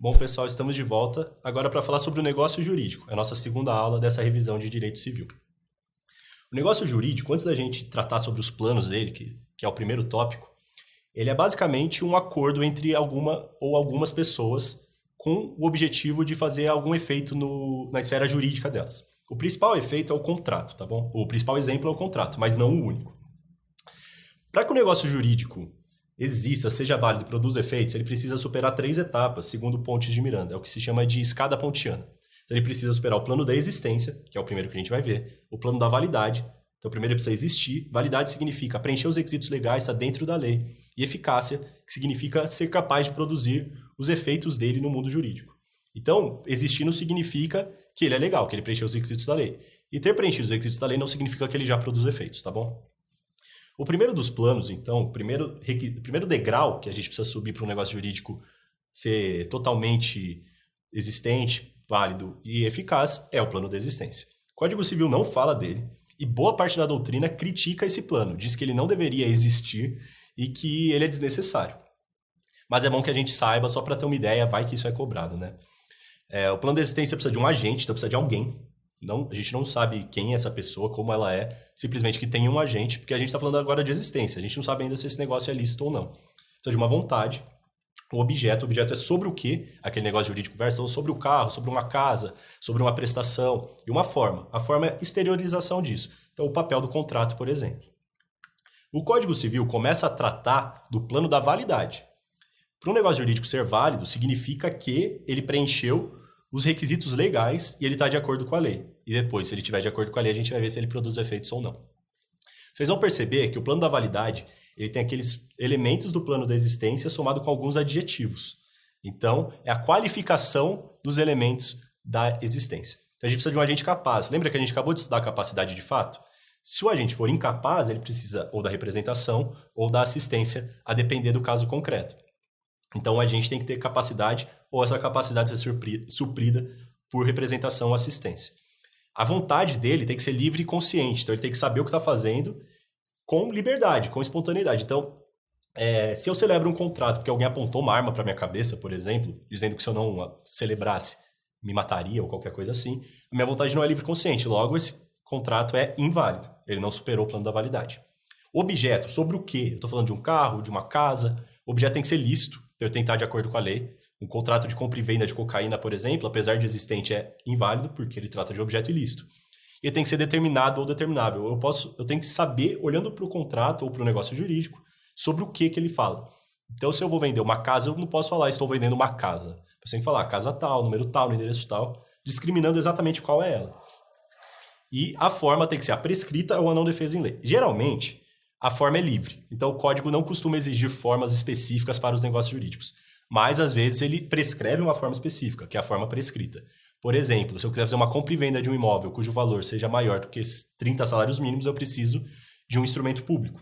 Bom, pessoal, estamos de volta agora para falar sobre o negócio jurídico, é a nossa segunda aula dessa revisão de direito civil. O negócio jurídico, antes da gente tratar sobre os planos dele, que é o primeiro tópico, ele é basicamente um acordo entre alguma ou algumas pessoas com o objetivo de fazer algum efeito na esfera jurídica delas. O principal efeito é o contrato, tá bom? O principal exemplo é o contrato, mas não o único. Para que o negócio jurídico exista, seja válido e produza efeitos, ele precisa superar 3 etapas, segundo Pontes de Miranda. É o que se chama de escada pontiana. Então, ele precisa superar o plano da existência, que é o primeiro que a gente vai ver, o plano da validade. Então, primeiro ele precisa existir. Validade significa preencher os requisitos legais, está dentro da lei. E eficácia, que significa ser capaz de produzir os efeitos dele no mundo jurídico. Então, existindo significa que ele é legal, que ele preencheu os requisitos da lei. E ter preenchido os requisitos da lei não significa que ele já produz efeitos, tá bom? O primeiro dos planos, então, o primeiro degrau que a gente precisa subir para um negócio jurídico ser totalmente existente, válido e eficaz é o plano da existência. O Código Civil não fala dele e boa parte da doutrina critica esse plano, diz que ele não deveria existir e que ele é desnecessário. Mas é bom que a gente saiba, só para ter uma ideia, vai que isso é cobrado, né? O plano da existência precisa de um agente, então precisa de alguém. Não, a gente não sabe quem é essa pessoa, como ela é, simplesmente que tem um agente, porque a gente está falando agora de existência. A gente não sabe ainda se esse negócio é lícito ou não. Precisa de uma vontade, um objeto. O objeto é sobre o quê? Aquele negócio jurídico versão sobre o carro, sobre uma casa, sobre uma prestação. E uma forma. A forma é exteriorização disso. Então, o papel do contrato, por exemplo. O Código Civil começa a tratar do plano da validade. Para um negócio jurídico ser válido, significa que ele preencheu os requisitos legais e ele está de acordo com a lei. E depois, se ele estiver de acordo com a lei, a gente vai ver se ele produz efeitos ou não. Vocês vão perceber que o plano da validade ele tem aqueles elementos do plano da existência somado com alguns adjetivos. Então, é a qualificação dos elementos da existência. Então, a gente precisa de um agente capaz. Lembra que a gente acabou de estudar a capacidade de fato? Se o agente for incapaz, ele precisa ou da representação ou da assistência, a depender do caso concreto. Então, a gente tem que ter capacidade ou essa capacidade ser suprida por representação ou assistência. A vontade dele tem que ser livre e consciente. Então, ele tem que saber o que está fazendo com liberdade, com espontaneidade. Então, se eu celebro um contrato porque alguém apontou uma arma para minha cabeça, por exemplo, dizendo que se eu não celebrasse, me mataria ou qualquer coisa assim, a minha vontade não é livre e consciente. Logo, esse contrato é inválido. Ele não superou o plano da validade. Objeto, sobre o quê? Eu estou falando de um carro, de uma casa. O objeto tem que ser lícito. Então, eu tenho que estar de acordo com a lei. Um contrato de compra e venda de cocaína, por exemplo, apesar de existente, é inválido, porque ele trata de objeto ilícito. E ele tem que ser determinado ou determinável. Eu tenho que saber, olhando para o contrato ou para o negócio jurídico, sobre o que ele fala. Então, se eu vou vender uma casa, eu não posso falar, estou vendendo uma casa. Eu tenho que falar casa tal, número tal, endereço tal, discriminando exatamente qual é ela. E a forma tem que ser a prescrita ou a não defesa em lei. Geralmente, a forma é livre. Então, o código não costuma exigir formas específicas para os negócios jurídicos. Mas, às vezes, ele prescreve uma forma específica, que é a forma prescrita. Por exemplo, se eu quiser fazer uma compra e venda de um imóvel cujo valor seja maior do que 30 salários mínimos, eu preciso de um instrumento público.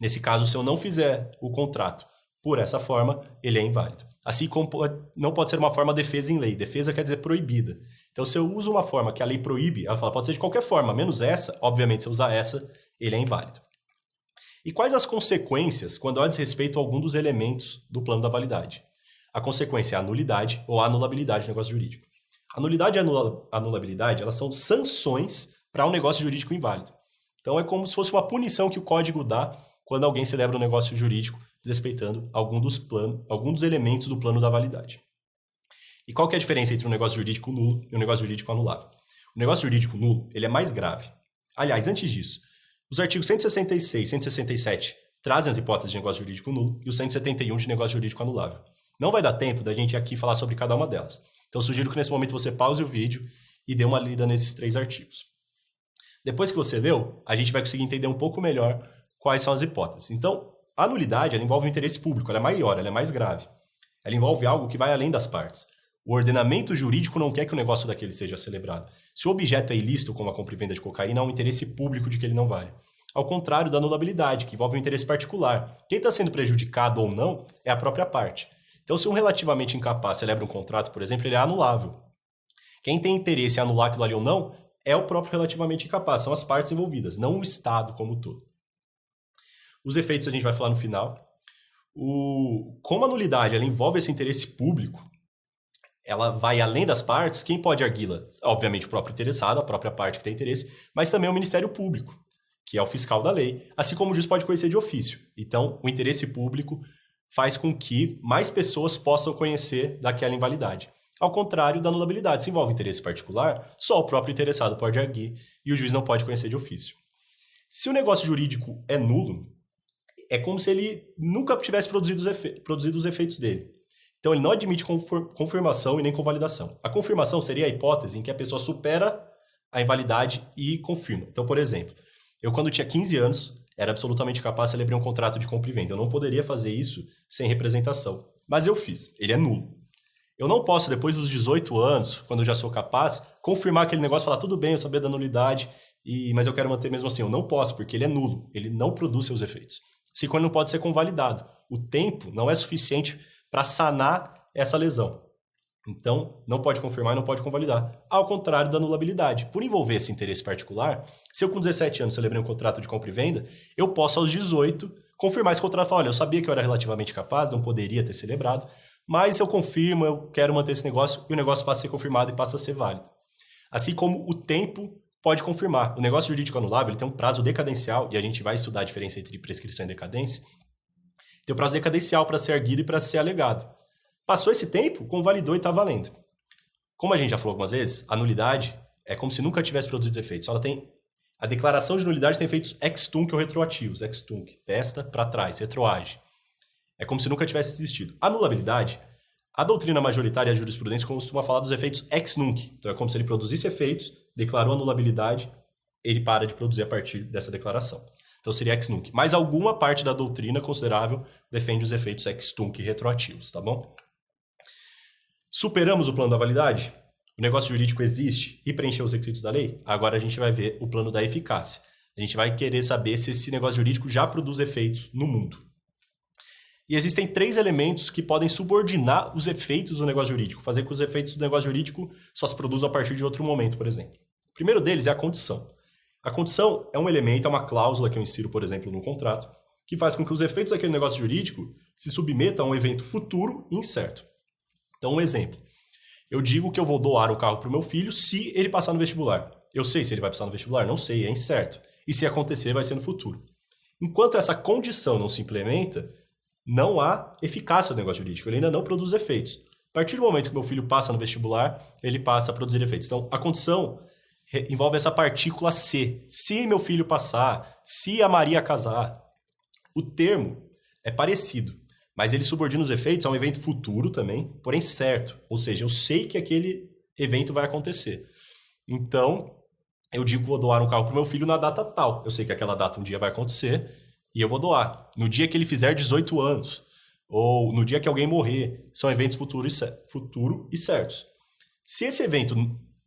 Nesse caso, se eu não fizer o contrato por essa forma, ele é inválido. Assim como não pode ser uma forma defesa em lei. Defesa quer dizer proibida. Então, se eu uso uma forma que a lei proíbe, ela fala, pode ser de qualquer forma, menos essa, obviamente, se eu usar essa, ele é inválido. E quais as consequências quando há desrespeito a algum dos elementos do plano da validade? A consequência é a nulidade ou a anulabilidade do negócio jurídico. A nulidade e a anulabilidade, elas são sanções para um negócio jurídico inválido. Então, é como se fosse uma punição que o código dá quando alguém celebra um negócio jurídico desrespeitando algum dos elementos do plano da validade. E qual que é a diferença entre um negócio jurídico nulo e um negócio jurídico anulável? O negócio jurídico nulo, ele é mais grave. Aliás, antes disso, os artigos 166 e 167 trazem as hipóteses de negócio jurídico nulo e o 171 de negócio jurídico anulável. Não vai dar tempo da gente aqui falar sobre cada uma delas. Então, eu sugiro que nesse momento você pause o vídeo e dê uma lida nesses 3 artigos. Depois que você leu, a gente vai conseguir entender um pouco melhor quais são as hipóteses. Então, a nulidade ela envolve o interesse público, ela é maior, ela é mais grave. Ela envolve algo que vai além das partes. O ordenamento jurídico não quer que o negócio daquele seja celebrado. Se o objeto é ilícito, como a compra e venda de cocaína, há um interesse público de que ele não vale. Ao contrário da anulabilidade, que envolve um interesse particular. Quem está sendo prejudicado ou não é a própria parte. Então, se um relativamente incapaz celebra um contrato, por exemplo, ele é anulável. Quem tem interesse em anular aquilo ali ou não é o próprio relativamente incapaz, são as partes envolvidas, não o Estado como um todo. Os efeitos a gente vai falar no final. Como a nulidade ela envolve esse interesse público, ela vai além das partes, quem pode arguí-la? Obviamente o próprio interessado, a própria parte que tem interesse, mas também o Ministério Público, que é o fiscal da lei, assim como o juiz pode conhecer de ofício. Então, o interesse público faz com que mais pessoas possam conhecer daquela invalidade. Ao contrário da anulabilidade, se envolve interesse particular, só o próprio interessado pode arguir e o juiz não pode conhecer de ofício. Se o negócio jurídico é nulo, é como se ele nunca tivesse produzido os efeitos dele. Então, ele não admite confirmação e nem convalidação. A confirmação seria a hipótese em que a pessoa supera a invalidade e confirma. Então, por exemplo, eu quando tinha 15 anos, era absolutamente capaz de celebrar um contrato de compra e venda. Eu não poderia fazer isso sem representação. Mas eu fiz. Ele é nulo. Eu não posso, depois dos 18 anos, quando eu já sou capaz, confirmar aquele negócio e falar, tudo bem, eu sabia da nulidade, mas eu quero manter mesmo assim. Eu não posso, porque ele é nulo. Ele não produz seus efeitos. Assim como ele não pode ser convalidado. O tempo não é suficiente para sanar essa lesão. Então, não pode confirmar e não pode convalidar. Ao contrário da anulabilidade. Por envolver esse interesse particular, se eu com 17 anos celebrei um contrato de compra e venda, eu posso aos 18 confirmar esse contrato e falar, olha, eu sabia que eu era relativamente capaz, não poderia ter celebrado, mas eu confirmo, eu quero manter esse negócio, e o negócio passa a ser confirmado e passa a ser válido. Assim como o tempo pode confirmar. O negócio jurídico anulável ele tem um prazo decadencial, e a gente vai estudar a diferença entre prescrição e decadência. Tem um prazo decadencial para ser arguido e para ser alegado. Passou esse tempo, convalidou e está valendo. Como a gente já falou algumas vezes, a nulidade é como se nunca tivesse produzido efeitos. A declaração de nulidade tem efeitos ex tunc ou retroativos. Ex tunc, testa para trás, retroage. É como se nunca tivesse existido. A anulabilidade, a doutrina majoritária e a jurisprudência costuma falar dos efeitos ex nunc. Então é como se ele produzisse efeitos, declarou anulabilidade, ele para de produzir a partir dessa declaração. Então seria ex nunc. Mas alguma parte da doutrina considerável defende os efeitos ex tunc retroativos, tá bom? Superamos o plano da validade? O negócio jurídico existe e preencheu os requisitos da lei? Agora a gente vai ver o plano da eficácia. A gente vai querer saber se esse negócio jurídico já produz efeitos no mundo. E existem 3 elementos que podem subordinar os efeitos do negócio jurídico, fazer com que os efeitos do negócio jurídico só se produzam a partir de outro momento, por exemplo. O primeiro deles é a condição. A condição é um elemento, é uma cláusula que eu insiro, por exemplo, no contrato, que faz com que os efeitos daquele negócio jurídico se submetam a um evento futuro e incerto. Então, um exemplo. Eu digo que eu vou doar um carro para o meu filho se ele passar no vestibular. Eu sei se ele vai passar no vestibular? Não sei, é incerto. E se acontecer, vai ser no futuro. Enquanto essa condição não se implementa, não há eficácia do negócio jurídico. Ele ainda não produz efeitos. A partir do momento que meu filho passa no vestibular, ele passa a produzir efeitos. Então, a condição envolve essa partícula se. Se meu filho passar, se a Maria casar. O termo é parecido. Mas ele subordina os efeitos a um evento futuro também, porém certo. Ou seja, eu sei que aquele evento vai acontecer. Então, eu digo que vou doar um carro para o meu filho na data tal. Eu sei que aquela data um dia vai acontecer e eu vou doar. No dia que ele fizer 18 anos, ou no dia que alguém morrer, são eventos futuro e certos. Se esse evento,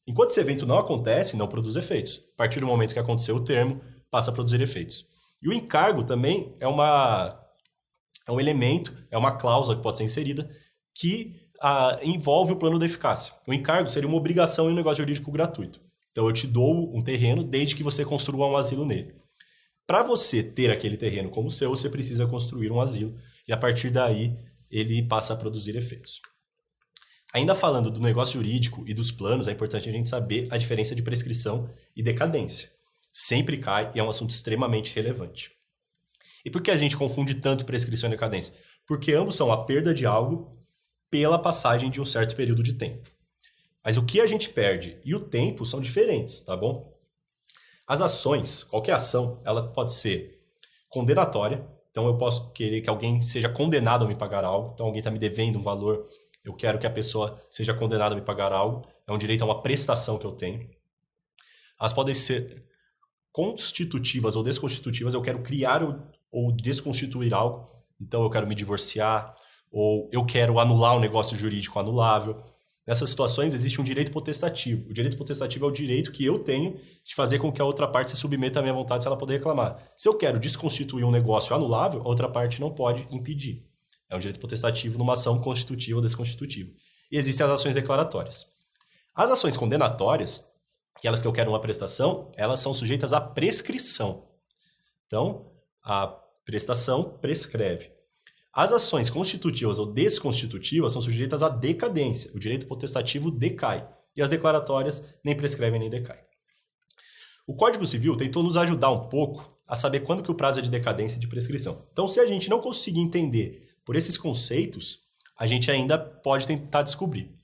enquanto esse evento não acontece, não produz efeitos. A partir do momento que aconteceu o termo, passa a produzir efeitos. E o encargo também é um elemento, é uma cláusula que pode ser inserida, que envolve o plano da eficácia. O encargo seria uma obrigação em um negócio jurídico gratuito. Então, eu te dou um terreno desde que você construa um asilo nele. Para você ter aquele terreno como seu, você precisa construir um asilo. E a partir daí, ele passa a produzir efeitos. Ainda falando do negócio jurídico e dos planos, é importante a gente saber a diferença de prescrição e decadência. Sempre cai e é um assunto extremamente relevante. E por que a gente confunde tanto prescrição e decadência? Porque ambos são a perda de algo pela passagem de um certo período de tempo. Mas o que a gente perde e o tempo são diferentes, tá bom? As ações, qualquer ação, ela pode ser condenatória. Então eu posso querer que alguém seja condenado a me pagar algo. Então alguém está me devendo um valor, eu quero que a pessoa seja condenada a me pagar algo. É um direito a uma prestação que eu tenho. Elas podem ser constitutivas ou desconstitutivas. Eu quero criar ou desconstituir algo, então eu quero me divorciar, ou eu quero anular um negócio jurídico anulável. Nessas situações existe um direito potestativo. O direito potestativo é o direito que eu tenho de fazer com que a outra parte se submeta à minha vontade se ela poder reclamar. Se eu quero desconstituir um negócio anulável, a outra parte não pode impedir. É um direito potestativo numa ação constitutiva ou desconstitutiva. E existem as ações declaratórias. As ações condenatórias, aquelas que eu quero uma prestação, elas são sujeitas à prescrição. Então, a prestação prescreve. As ações constitutivas ou desconstitutivas são sujeitas à decadência. O direito potestativo decai. E as declaratórias nem prescrevem nem decaem. O Código Civil tentou nos ajudar um pouco a saber quando que o prazo é de decadência e de prescrição. Então, se a gente não conseguir entender por esses conceitos, a gente ainda pode tentar descobrir.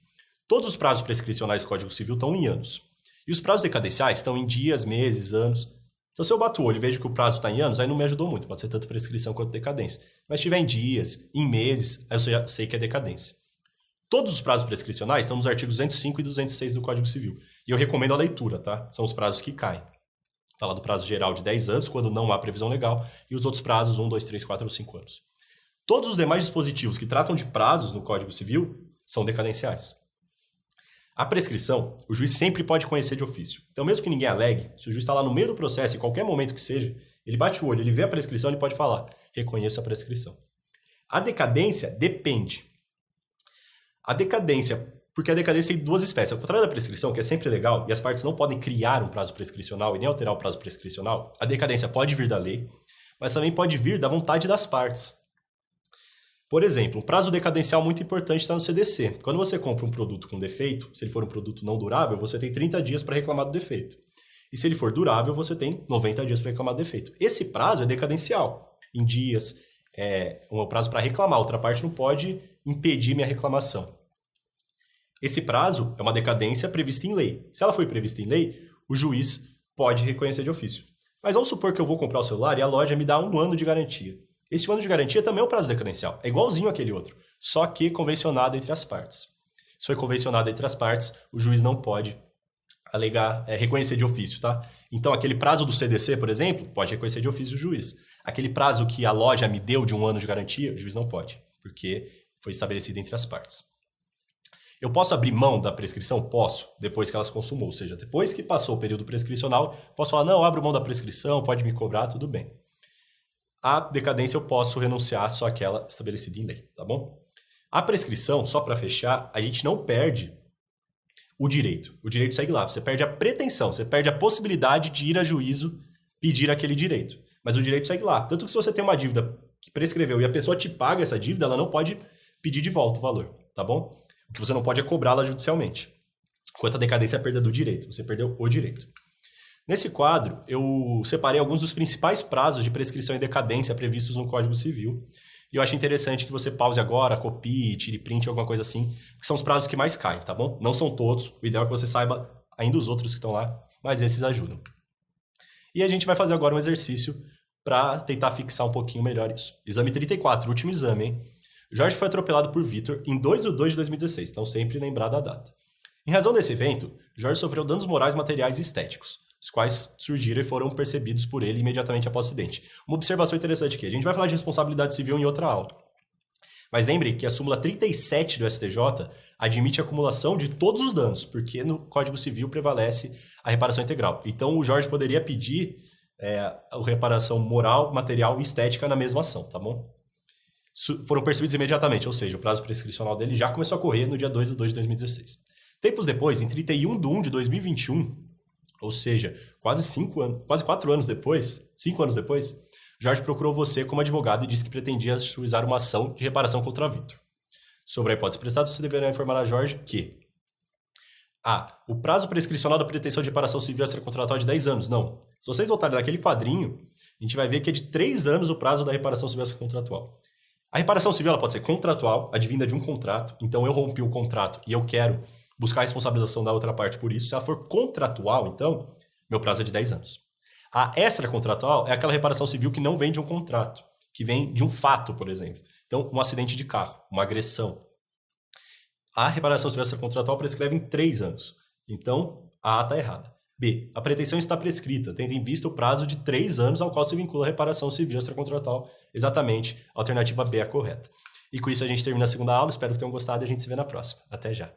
Todos os prazos prescricionais do Código Civil estão em anos. E os prazos decadenciais estão em dias, meses, anos. Então, se eu bato o olho e vejo que o prazo está em anos, aí não me ajudou muito. Pode ser tanto prescrição quanto decadência. Mas se estiver em dias, em meses, aí eu já sei que é decadência. Todos os prazos prescricionais estão nos artigos 205 e 206 do Código Civil. E eu recomendo a leitura, tá? São os prazos que caem. Fala do prazo geral de 10 anos, quando não há previsão legal, e os outros prazos 1, 2, 3, 4 ou 5 anos. Todos os demais dispositivos que tratam de prazos no Código Civil são decadenciais. A prescrição, o juiz sempre pode conhecer de ofício. Então, mesmo que ninguém alegue, se o juiz está lá no meio do processo, em qualquer momento que seja, ele bate o olho, ele vê a prescrição, ele pode falar, reconheço a prescrição. A decadência depende. A decadência, porque a decadência tem duas espécies. Ao contrário da prescrição, que é sempre legal, e as partes não podem criar um prazo prescricional e nem alterar o prazo prescricional, a decadência pode vir da lei, mas também pode vir da vontade das partes. Por exemplo, um prazo decadencial muito importante está no CDC. Quando você compra um produto com defeito, se ele for um produto não durável, você tem 30 dias para reclamar do defeito. E se ele for durável, você tem 90 dias para reclamar do defeito. Esse prazo é decadencial. Em dias, é um prazo para reclamar. Outra parte não pode impedir minha reclamação. Esse prazo é uma decadência prevista em lei. Se ela foi prevista em lei, o juiz pode reconhecer de ofício. Mas vamos supor que eu vou comprar o celular e a loja me dá 1 ano de garantia. Esse 1 ano de garantia também é um prazo decadencial. É igualzinho àquele outro, só que convencionado entre as partes. Se foi convencionado entre as partes, o juiz não pode alegar, reconhecer de ofício, tá? Então, aquele prazo do CDC, por exemplo, pode reconhecer de ofício o juiz. Aquele prazo que a loja me deu de 1 ano de garantia, o juiz não pode, porque foi estabelecido entre as partes. Eu posso abrir mão da prescrição? Posso, depois que ela se consumou. Ou seja, depois que passou o período prescricional, posso falar, não, abro mão da prescrição, pode me cobrar, tudo bem. A decadência eu posso renunciar só àquela estabelecida em lei, tá bom? A prescrição, só para fechar, a gente não perde o direito. O direito segue lá. Você perde a pretensão, você perde a possibilidade de ir a juízo pedir aquele direito. Mas o direito segue lá. Tanto que se você tem uma dívida que prescreveu e a pessoa te paga essa dívida, ela não pode pedir de volta o valor, tá bom? O que você não pode é cobrá-la judicialmente. Enquanto a decadência é a perda do direito. Você perdeu o direito. Nesse quadro, eu separei alguns dos principais prazos de prescrição e decadência previstos no Código Civil. E eu acho interessante que você pause agora, copie, tire print, alguma coisa assim, porque são os prazos que mais caem, tá bom? Não são todos. O ideal é que você saiba ainda os outros que estão lá, mas esses ajudam. E a gente vai fazer agora um exercício para tentar fixar um pouquinho melhor isso. Exame 34, último exame, hein? Jorge foi atropelado por Vitor em 2/2 de 2016, então sempre lembrar da data. Em razão desse evento, Jorge sofreu danos morais, materiais e estéticos, os quais surgiram e foram percebidos por ele imediatamente após o acidente. Uma observação interessante aqui, a gente vai falar de responsabilidade civil em outra aula. Mas lembre que a súmula 37 do STJ admite a acumulação de todos os danos, porque no Código Civil prevalece a reparação integral. Então o Jorge poderia pedir a reparação moral, material e estética na mesma ação, tá bom? Foram percebidos imediatamente, ou seja, o prazo prescricional dele já começou a correr no dia 2/2 de 2016. Tempos depois, em 31/1 de 2021, ou seja, quase 4 anos depois, 5 anos depois, Jorge procurou você como advogado e disse que pretendia ajuizar uma ação de reparação contra Vitor. Sobre a hipótese prestada, você deverá informar a Jorge que o prazo prescricional da pretensão de reparação civil extracontratual é de 10 anos. Não. Se vocês voltarem naquele quadrinho, a gente vai ver que é de 3 anos o prazo da reparação civil extracontratual. A reparação civil ela pode ser contratual, advinda de um contrato. Então, eu rompi o contrato e eu quero buscar a responsabilização da outra parte por isso. Se ela for contratual, então, meu prazo é de 10 anos. A extracontratual é aquela reparação civil que não vem de um contrato, que vem de um fato, por exemplo. Então, um acidente de carro, uma agressão. A reparação civil extracontratual prescreve em 3 anos. Então, a A está errada. B. A pretensão está prescrita, tendo em vista o prazo de 3 anos ao qual se vincula a reparação civil extracontratual. Exatamente, a alternativa B é a correta. E com isso a gente termina a segunda aula. Espero que tenham gostado e a gente se vê na próxima. Até já.